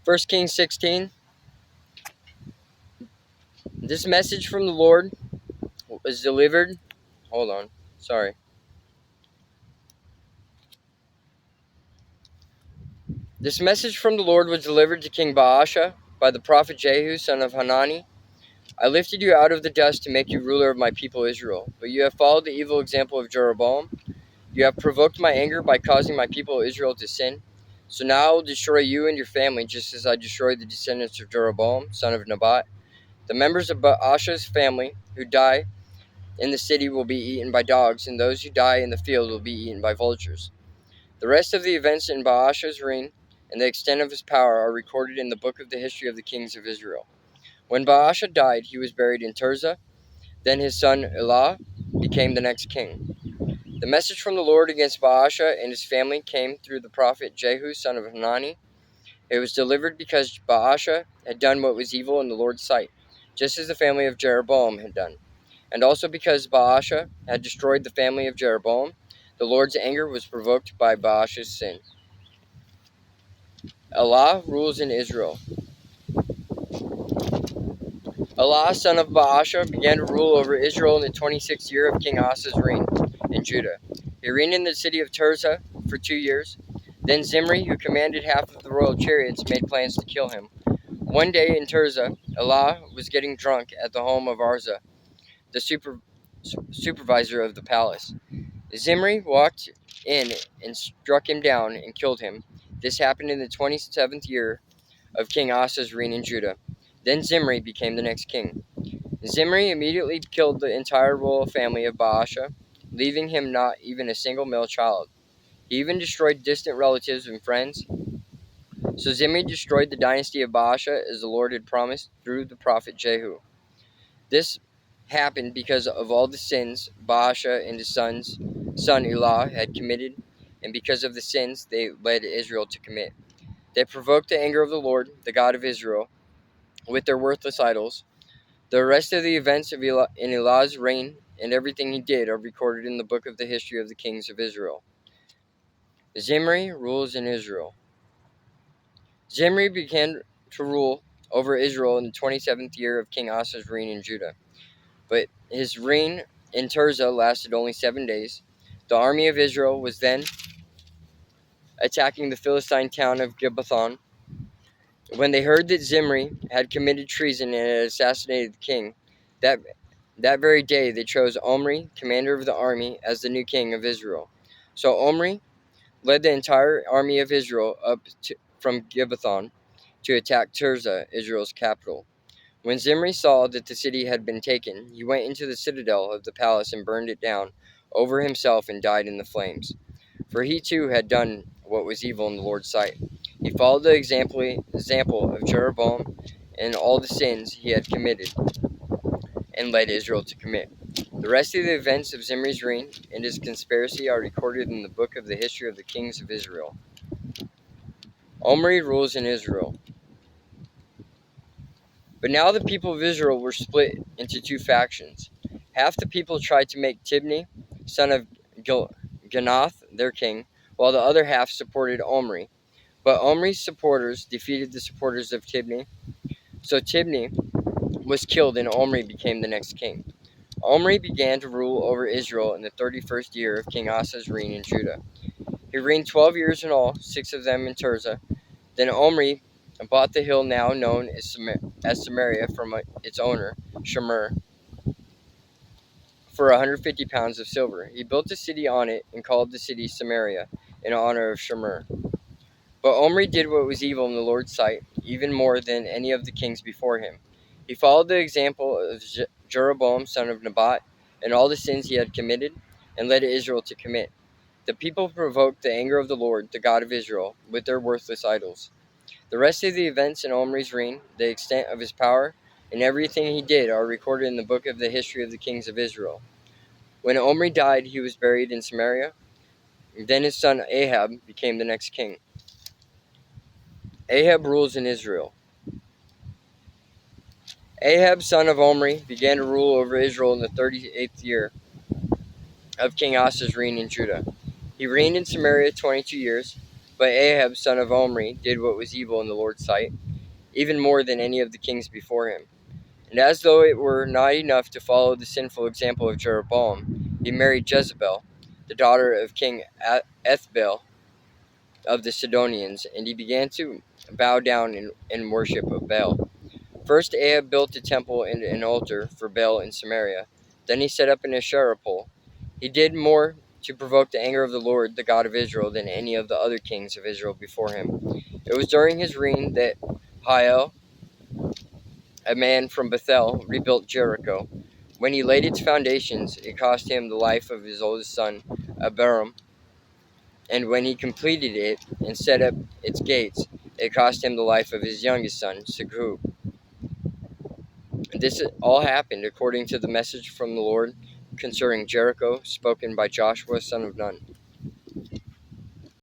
1 Kings 16. This message from the Lord was delivered. Hold on. Sorry. This message from the Lord was delivered to King Baasha by the prophet Jehu, son of Hanani. I lifted you out of the dust to make you ruler of my people Israel, but you have followed the evil example of Jeroboam. You have provoked my anger by causing my people Israel to sin. So now I will destroy you and your family, just as I destroyed the descendants of Jeroboam, son of Nebat. The members of Baasha's family who die in the city will be eaten by dogs, and those who die in the field will be eaten by vultures. The rest of the events in Baasha's reign and the extent of his power are recorded in the book of the history of the kings of Israel. When Baasha died, he was buried in Tirzah. Then his son Elah became the next king. The message from the Lord against Baasha and his family came through the prophet Jehu, son of Hanani. It was delivered because Baasha had done what was evil in the Lord's sight, just as the family of Jeroboam had done. And also because Baasha had destroyed the family of Jeroboam, the Lord's anger was provoked by Baasha's sin. Elah rules in Israel. Elah, son of Baasha, began to rule over Israel in the 26th year of King Asa's reign in Judah. He reigned in the city of Tirzah for 2 years. Then Zimri, who commanded half of the royal chariots, made plans to kill him. One day in Tirzah, Elah was getting drunk at the home of Arza, the supervisor of the palace. Zimri walked in and struck him down and killed him. This happened in the 27th year of King Asa's reign in Judah. Then Zimri became the next king. Zimri immediately killed the entire royal family of Baasha, leaving him not even a single male child. He even destroyed distant relatives and friends. So Zimri destroyed the dynasty of Baasha as the Lord had promised through the prophet Jehu. This happened because of all the sins Baasha and his son Elah had committed, and because of the sins they led Israel to commit. They provoked the anger of the Lord, the God of Israel, with their worthless idols. The rest of the events of in Elah's reign and everything he did are recorded in the book of the history of the kings of Israel. Zimri rules in Israel. Zimri began to rule over Israel in the 27th year of King Asa's reign in Judah. But his reign in Tirzah lasted only 7 days. The army of Israel was then attacking the Philistine town of Gibbethon. When they heard that Zimri had committed treason and had assassinated the king, that very day they chose Omri, commander of the army, as the new king of Israel. So Omri led the entire army of Israel from Gibbethon to attack Tirzah, Israel's capital. When Zimri saw that the city had been taken, he went into the citadel of the palace and burned it down over himself and died in the flames. For he too had done what was evil in the Lord's sight. He followed the example of Jeroboam and all the sins he had committed and led Israel to commit. The rest of the events of Zimri's reign and his conspiracy are recorded in the book of the history of the kings of Israel. Omri rules in Israel. But now the people of Israel were split into two factions. Half the people tried to make Tibni, son of Ganath, their king, while the other half supported Omri. But Omri's supporters defeated the supporters of Tibni. So Tibni was killed and Omri became the next king. Omri began to rule over Israel in the 31st year of King Asa's reign in Judah. He reigned 12 years in all, 6 of them in Tirzah. Then Omri bought the hill now known as Samaria from its owner, Shemer, for 150 pounds of silver. He built a city on it and called the city Samaria in honor of Shemer. But Omri did what was evil in the Lord's sight, even more than any of the kings before him. He followed the example of Jeroboam, son of Nebat, and all the sins he had committed, and led Israel to commit. The people provoked the anger of the Lord, the God of Israel, with their worthless idols. The rest of the events in Omri's reign, the extent of his power, and everything he did are recorded in the book of the history of the kings of Israel. When Omri died, he was buried in Samaria. Then his son Ahab became the next king. Ahab rules in Israel. Ahab, son of Omri, began to rule over Israel in the 38th year of King Asa's reign in Judah. He reigned in Samaria 22 years, But Ahab, son of Omri, did what was evil in the Lord's sight, even more than any of the kings before him. And as though it were not enough to follow the sinful example of Jeroboam, he married Jezebel, the daughter of King Ethbaal of the Sidonians, and he began to bow down in worship of Baal. First Ahab built a temple and an altar for Baal in Samaria. Then he set up an Asherah pole. He did more to provoke the anger of the Lord, the God of Israel, than any of the other kings of Israel before him. It was during his reign that Hiel, a man from Bethel, rebuilt Jericho. When he laid its foundations, it cost him the life of his oldest son, Abiram, and when he completed it and set up its gates, it cost him the life of his youngest son, Segub. This all happened according to the message from the Lord concerning Jericho, spoken by Joshua son of Nun.